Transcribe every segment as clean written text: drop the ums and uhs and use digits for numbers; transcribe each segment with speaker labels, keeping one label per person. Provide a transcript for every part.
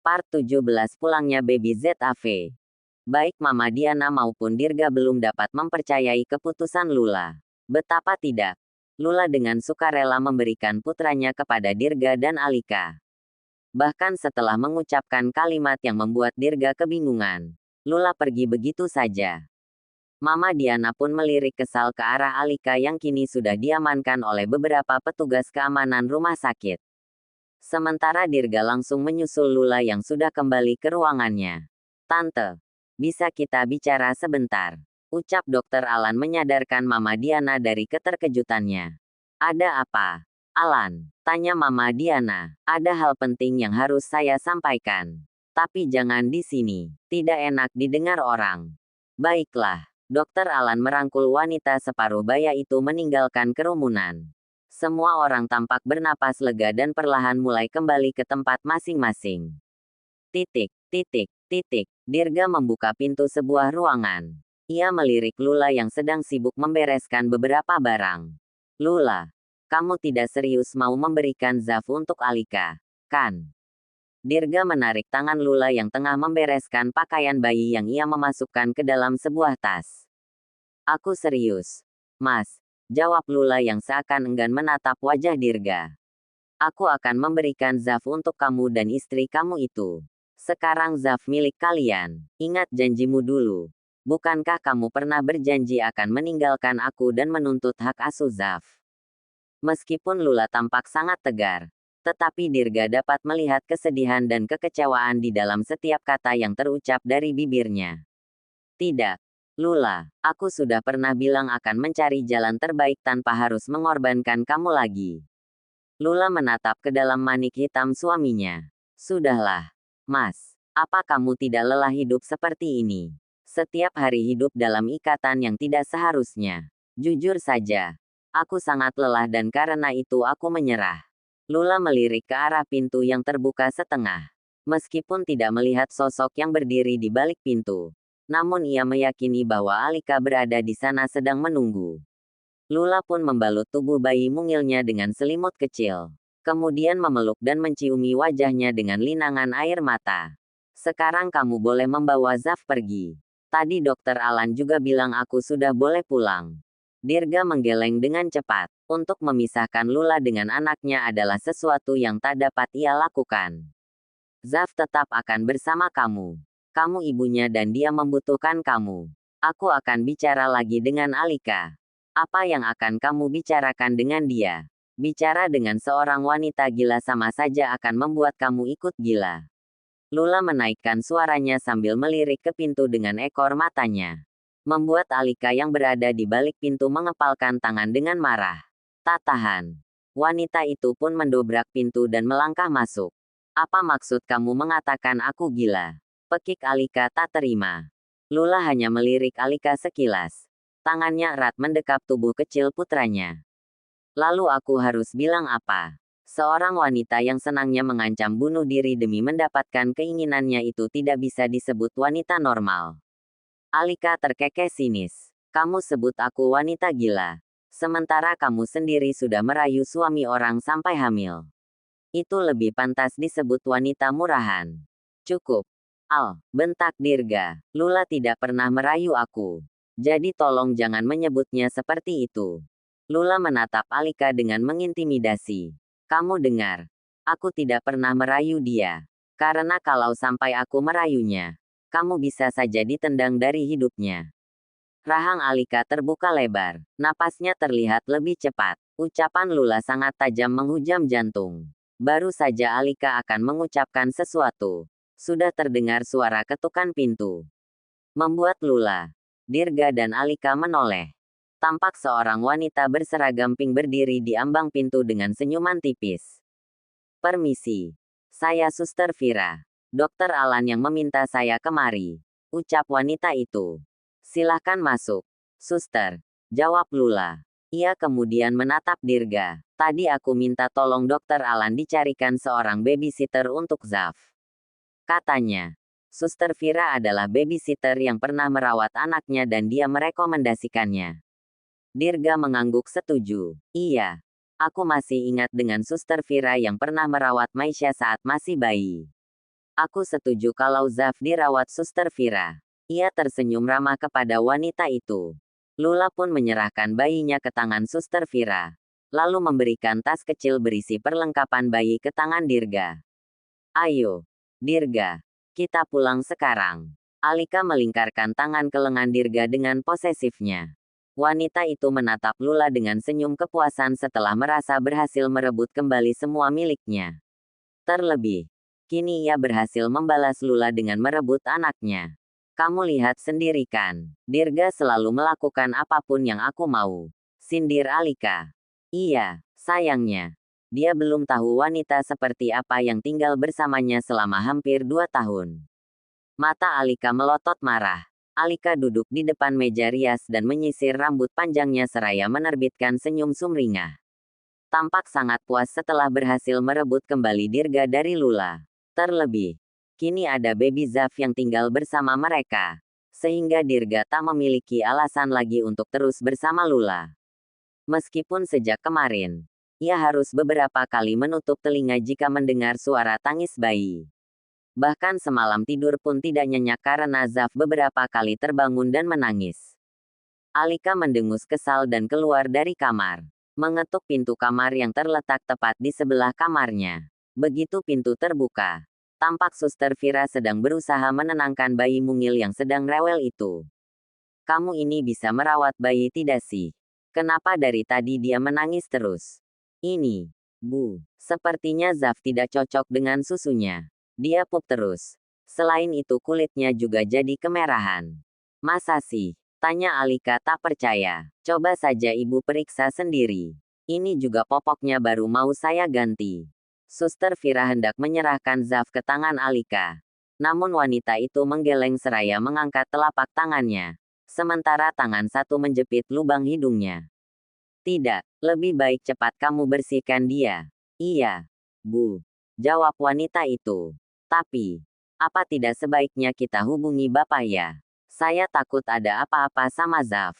Speaker 1: Part 17 Pulangnya Baby ZAV. Baik Mama Diana maupun Dirga belum dapat mempercayai keputusan Lula. Betapa tidak. Lula dengan sukarela memberikan putranya kepada Dirga dan Alika. Bahkan setelah mengucapkan kalimat yang membuat Dirga kebingungan, Lula pergi begitu saja. Mama Diana pun melirik kesal ke arah Alika yang kini sudah diamankan oleh beberapa petugas keamanan rumah sakit. Sementara Dirga langsung menyusul Lula yang sudah kembali ke ruangannya. "Tante, bisa kita bicara sebentar?" ucap Dokter Alan menyadarkan Mama Diana dari keterkejutannya. "Ada apa, Alan?" tanya Mama Diana. "Ada hal penting yang harus saya sampaikan. Tapi jangan di sini, tidak enak didengar orang." "Baiklah." Dokter Alan merangkul wanita separuh baya itu meninggalkan kerumunan. Semua orang tampak bernapas lega dan perlahan mulai kembali ke tempat masing-masing. Dirga membuka pintu sebuah ruangan. Ia melirik Lula yang sedang sibuk membereskan beberapa barang. "Lula, kamu tidak serius mau memberikan Zaf untuk Alika, kan?" Dirga menarik tangan Lula yang tengah membereskan pakaian bayi yang ia memasukkan ke dalam sebuah tas. "Aku serius, Mas," jawab Lula yang seakan enggan menatap wajah Dirga. "Aku akan memberikan Zaf untuk kamu dan istri kamu itu. Sekarang Zaf milik kalian. Ingat janjimu dulu. Bukankah kamu pernah berjanji akan meninggalkan aku dan menuntut hak asuh Zaf?" Meskipun Lula tampak sangat tegar, tetapi Dirga dapat melihat kesedihan dan kekecewaan di dalam setiap kata yang terucap dari bibirnya. "Tidak. Lula, aku sudah pernah bilang akan mencari jalan terbaik tanpa harus mengorbankan kamu lagi." Lula menatap ke dalam manik hitam suaminya. "Sudahlah, Mas. Apa kamu tidak lelah hidup seperti ini? Setiap hari hidup dalam ikatan yang tidak seharusnya. Jujur saja, aku sangat lelah dan karena itu aku menyerah." Lula melirik ke arah pintu yang terbuka setengah. Meskipun tidak melihat sosok yang berdiri di balik pintu, namun ia meyakini bahwa Alika berada di sana sedang menunggu. Lula pun membalut tubuh bayi mungilnya dengan selimut kecil. Kemudian memeluk dan menciumi wajahnya dengan linangan air mata. "Sekarang kamu boleh membawa Zaf pergi. Tadi Dokter Alan juga bilang aku sudah boleh pulang." Dirga menggeleng dengan cepat. Untuk memisahkan Lula dengan anaknya adalah sesuatu yang tak dapat ia lakukan. "Zaf tetap akan bersama kamu. Kamu ibunya dan dia membutuhkan kamu. Aku akan bicara lagi dengan Alika." "Apa yang akan kamu bicarakan dengan dia?" "Bicara dengan seorang wanita gila sama saja akan membuat kamu ikut gila." Lula menaikkan suaranya sambil melirik ke pintu dengan ekor matanya. Membuat Alika yang berada di balik pintu mengepalkan tangan dengan marah. "Tak tahan." Wanita itu pun mendobrak pintu dan melangkah masuk. "Apa maksud kamu mengatakan aku gila?" Pekik Alika tak terima. Lula hanya melirik Alika sekilas. Tangannya erat mendekap tubuh kecil putranya. "Lalu aku harus bilang apa? Seorang wanita yang senangnya mengancam bunuh diri demi mendapatkan keinginannya itu tidak bisa disebut wanita normal." Alika terkekeh sinis. "Kamu sebut aku wanita gila. Sementara kamu sendiri sudah merayu suami orang sampai hamil. Itu lebih pantas disebut wanita murahan." "Cukup, Al," bentak Dirga. "Lula tidak pernah merayu aku. Jadi tolong jangan menyebutnya seperti itu." Lula menatap Alika dengan mengintimidasi. "Kamu dengar? Aku tidak pernah merayu dia. Karena kalau sampai aku merayunya, kamu bisa saja ditendang dari hidupnya." Rahang Alika terbuka lebar. Napasnya terlihat lebih cepat. Ucapan Lula sangat tajam menghujam jantung. Baru saja Alika akan mengucapkan sesuatu, sudah terdengar suara ketukan pintu. Membuat Lula, Dirga dan Alika menoleh. Tampak seorang wanita berseragam pink berdiri di ambang pintu dengan senyuman tipis. "Permisi. Saya Suster Vira. Dokter Alan yang meminta saya kemari," ucap wanita itu. "Silahkan masuk, Suster," jawab Lula. Ia kemudian menatap Dirga. "Tadi aku minta tolong Dokter Alan dicarikan seorang babysitter untuk Zaf," katanya. Suster Vira adalah babysitter yang pernah merawat anaknya dan dia merekomendasikannya. Dirga mengangguk setuju. "Iya. Aku masih ingat dengan Suster Vira yang pernah merawat Maisha saat masih bayi. Aku setuju kalau Zaf dirawat Suster Vira. Ia tersenyum ramah kepada wanita itu. Lula pun menyerahkan bayinya ke tangan Suster Vira. Lalu memberikan tas kecil berisi perlengkapan bayi ke tangan Dirga. Ayo, Dirga. Kita pulang sekarang. Alika melingkarkan tangan ke lengan Dirga dengan posesifnya. Wanita itu menatap Lula dengan senyum kepuasan setelah merasa berhasil merebut kembali semua miliknya. Terlebih, kini ia berhasil membalas Lula dengan merebut anaknya. Kamu lihat sendiri kan, Dirga selalu melakukan apapun yang aku mau. Sindir Alika. Iya, sayangnya. Dia belum tahu wanita seperti apa yang tinggal bersamanya selama hampir 2 tahun. Mata Alika melotot marah. Alika duduk di depan meja rias dan menyisir rambut panjangnya seraya menerbitkan senyum sumringah. Tampak sangat puas setelah berhasil merebut kembali Dirga dari Lula. Terlebih, kini ada baby Zaf yang tinggal bersama mereka. Sehingga Dirga tak memiliki alasan lagi untuk terus bersama Lula. Meskipun sejak kemarin, ia harus beberapa kali menutup telinga jika mendengar suara tangis bayi. Bahkan semalam tidur pun tidak nyenyak karena Zaf beberapa kali terbangun dan menangis. Alika mendengus kesal dan keluar dari kamar. Mengetuk pintu kamar yang terletak tepat di sebelah kamarnya. Begitu pintu terbuka, tampak Suster Vira sedang berusaha menenangkan bayi mungil yang sedang rewel itu. Kamu ini bisa merawat bayi tidak sih? Kenapa dari tadi dia menangis terus? Ini, Bu, sepertinya Zaf tidak cocok dengan susunya. Dia pup terus. Selain itu kulitnya juga jadi kemerahan. Masa sih? Tanya Alika tak percaya. Coba saja ibu periksa sendiri. Ini juga popoknya baru mau saya ganti. Suster Vira hendak menyerahkan Zaf ke tangan Alika. Namun wanita itu menggeleng seraya mengangkat telapak tangannya. Sementara tangan satu menjepit lubang hidungnya. Tidak, lebih baik cepat kamu bersihkan dia. Iya, Bu. Jawab wanita itu. Tapi, apa tidak sebaiknya kita hubungi Bapak ya? Saya takut ada apa-apa sama Zaf.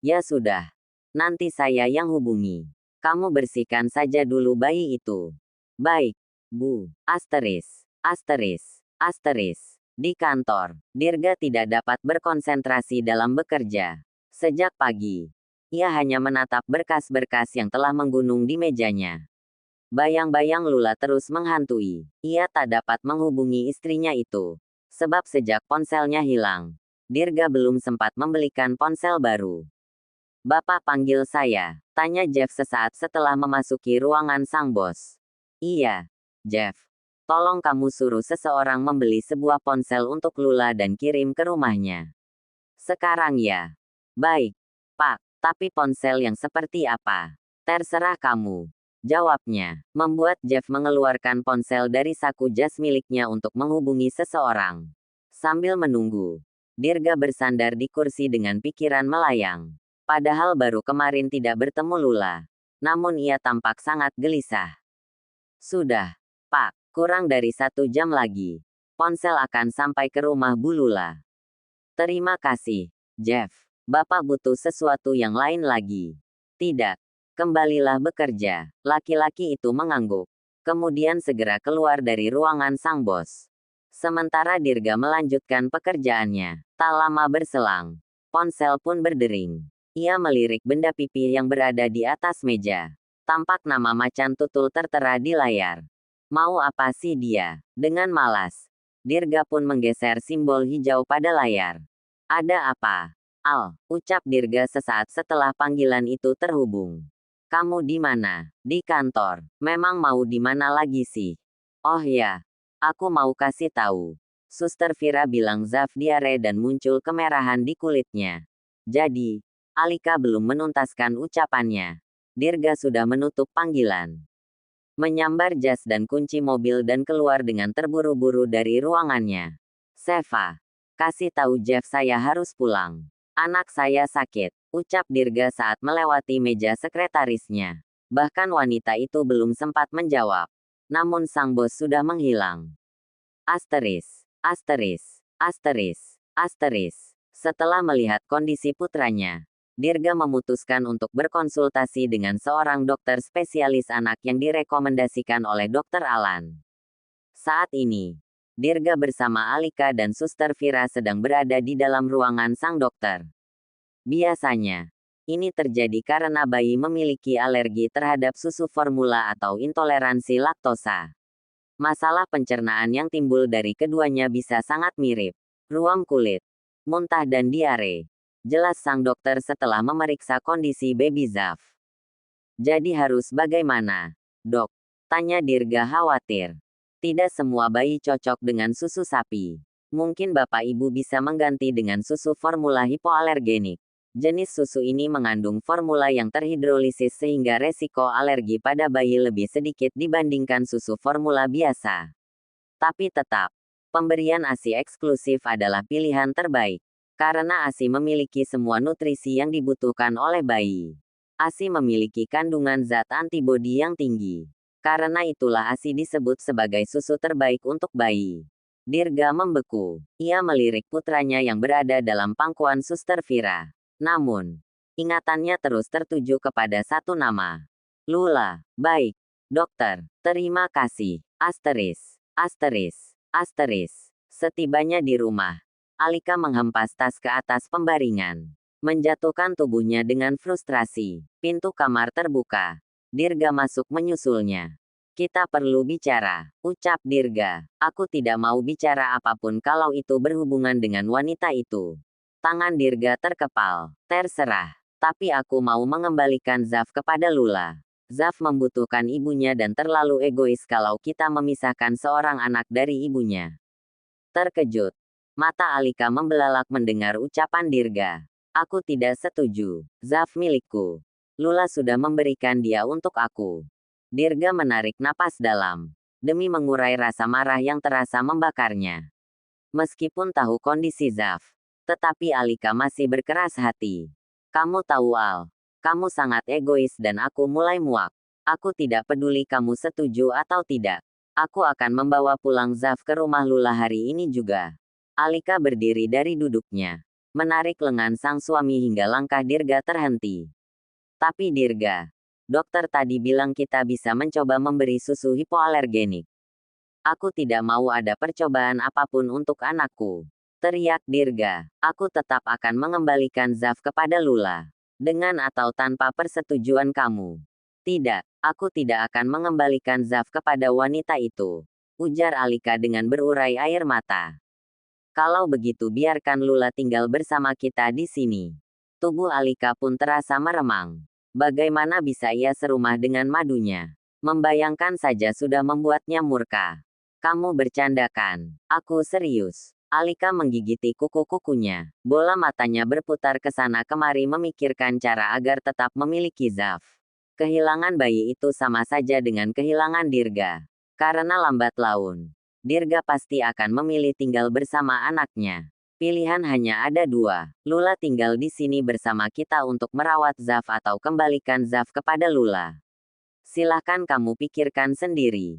Speaker 1: Ya sudah. Nanti saya yang hubungi. Kamu bersihkan saja dulu bayi itu. Baik, Bu. Asteris. Asteris. Asteris. Di kantor, Dirga tidak dapat berkonsentrasi dalam bekerja. Sejak pagi, ia hanya menatap berkas-berkas yang telah menggunung di mejanya. Bayang-bayang Lula terus menghantui. Ia tak dapat menghubungi istrinya itu. Sebab sejak ponselnya hilang, Dirga belum sempat membelikan ponsel baru. Bapak panggil saya, tanya Jeff sesaat setelah memasuki ruangan sang bos. Iya, Jeff. Tolong kamu suruh seseorang membeli sebuah ponsel untuk Lula dan kirim ke rumahnya. Sekarang ya. Baik, Pak. Tapi ponsel yang seperti apa? Terserah kamu. Jawabnya, membuat Jeff mengeluarkan ponsel dari saku jas miliknya untuk menghubungi seseorang. Sambil menunggu, Dirga bersandar di kursi dengan pikiran melayang. Padahal baru kemarin tidak bertemu Lula. Namun ia tampak sangat gelisah. Sudah, Pak. Kurang dari 1 jam lagi. Ponsel akan sampai ke rumah Bu Lula. Terima kasih, Jeff. Bapak butuh sesuatu yang lain lagi. Tidak. Kembalilah bekerja. Laki-laki itu mengangguk. Kemudian segera keluar dari ruangan sang bos. Sementara Dirga melanjutkan pekerjaannya. Tak lama berselang, ponsel pun berdering. Ia melirik benda pipih yang berada di atas meja. Tampak nama macan tutul tertera di layar. Mau apa sih dia? Dengan malas, Dirga pun menggeser simbol hijau pada layar. Ada apa? Al, ucap Dirga sesaat setelah panggilan itu terhubung. Kamu di mana? Di kantor. Memang mau di mana lagi sih? Oh ya, aku mau kasih tahu. Suster Vira bilang Zaf diare dan muncul kemerahan di kulitnya. Jadi, Alika belum menuntaskan ucapannya. Dirga sudah menutup panggilan. Menyambar jas dan kunci mobil dan keluar dengan terburu-buru dari ruangannya. Seva, kasih tahu Jeff saya harus pulang. Anak saya sakit, ucap Dirga saat melewati meja sekretarisnya. Bahkan wanita itu belum sempat menjawab. Namun sang bos sudah menghilang. Asteris, asteris, asteris, asteris. Setelah melihat kondisi putranya, Dirga memutuskan untuk berkonsultasi dengan seorang dokter spesialis anak yang direkomendasikan oleh Dr. Alan. Saat ini, Dirga bersama Alika dan Suster Vira sedang berada di dalam ruangan sang dokter. Biasanya, ini terjadi karena bayi memiliki alergi terhadap susu formula atau intoleransi laktosa. Masalah pencernaan yang timbul dari keduanya bisa sangat mirip. Ruam kulit, muntah dan diare. Jelas sang dokter setelah memeriksa kondisi baby Zaf. Jadi harus bagaimana, dok? Tanya Dirga khawatir. Tidak semua bayi cocok dengan susu sapi. Mungkin bapak ibu bisa mengganti dengan susu formula hipoalergenik. Jenis susu ini mengandung formula yang terhidrolisis sehingga resiko alergi pada bayi lebih sedikit dibandingkan susu formula biasa. Tapi tetap, pemberian ASI eksklusif adalah pilihan terbaik. Karena ASI memiliki semua nutrisi yang dibutuhkan oleh bayi. ASI memiliki kandungan zat antibodi yang tinggi. Karena itulah ASI disebut sebagai susu terbaik untuk bayi. Dirga membeku. Ia melirik putranya yang berada dalam pangkuan Suster Vira. Namun, ingatannya terus tertuju kepada satu nama. Lula. Baik, dokter. Terima kasih. Asteris. Asteris. Asteris. Setibanya di rumah, Alika menghempas tas ke atas pembaringan. Menjatuhkan tubuhnya dengan frustrasi. Pintu kamar terbuka. Dirga masuk menyusulnya. Kita perlu bicara, ucap Dirga. Aku tidak mau bicara apapun kalau itu berhubungan dengan wanita itu. Tangan Dirga terkepal. Terserah. Tapi aku mau mengembalikan Zaf kepada Lula. Zaf membutuhkan ibunya dan terlalu egois kalau kita memisahkan seorang anak dari ibunya. Terkejut. Mata Alika membelalak mendengar ucapan Dirga. Aku tidak setuju. Zaf milikku. Lula sudah memberikan dia untuk aku. Dirga menarik napas dalam. Demi mengurai rasa marah yang terasa membakarnya. Meskipun tahu kondisi Zaf. Tetapi Alika masih berkeras hati. Kamu tahu Al. Kamu sangat egois dan aku mulai muak. Aku tidak peduli kamu setuju atau tidak. Aku akan membawa pulang Zaf ke rumah Lula hari ini juga. Alika berdiri dari duduknya. Menarik lengan sang suami hingga langkah Dirga terhenti. Tapi Dirga, dokter tadi bilang kita bisa mencoba memberi susu hipoalergenik. Aku tidak mau ada percobaan apapun untuk anakku. Teriak Dirga. Aku tetap akan mengembalikan Zaf kepada Lula. Dengan atau tanpa persetujuan kamu. Tidak, aku tidak akan mengembalikan Zaf kepada wanita itu. Ujar Alika dengan berurai air mata. Kalau begitu biarkan Lula tinggal bersama kita di sini. Tubuh Alika pun terasa meremang. Bagaimana bisa ia serumah dengan madunya? Membayangkan saja sudah membuatnya murka. Kamu bercanda kan? Aku serius. Alika menggigiti kuku-kukunya. Bola matanya berputar ke sana kemari memikirkan cara agar tetap memiliki Zaf. Kehilangan bayi itu sama saja dengan kehilangan Dirga. Karena lambat laun, Dirga pasti akan memilih tinggal bersama anaknya. Pilihan hanya ada dua. Lula tinggal di sini bersama kita untuk merawat Zaf atau kembalikan Zaf kepada Lula. Silahkan kamu pikirkan sendiri.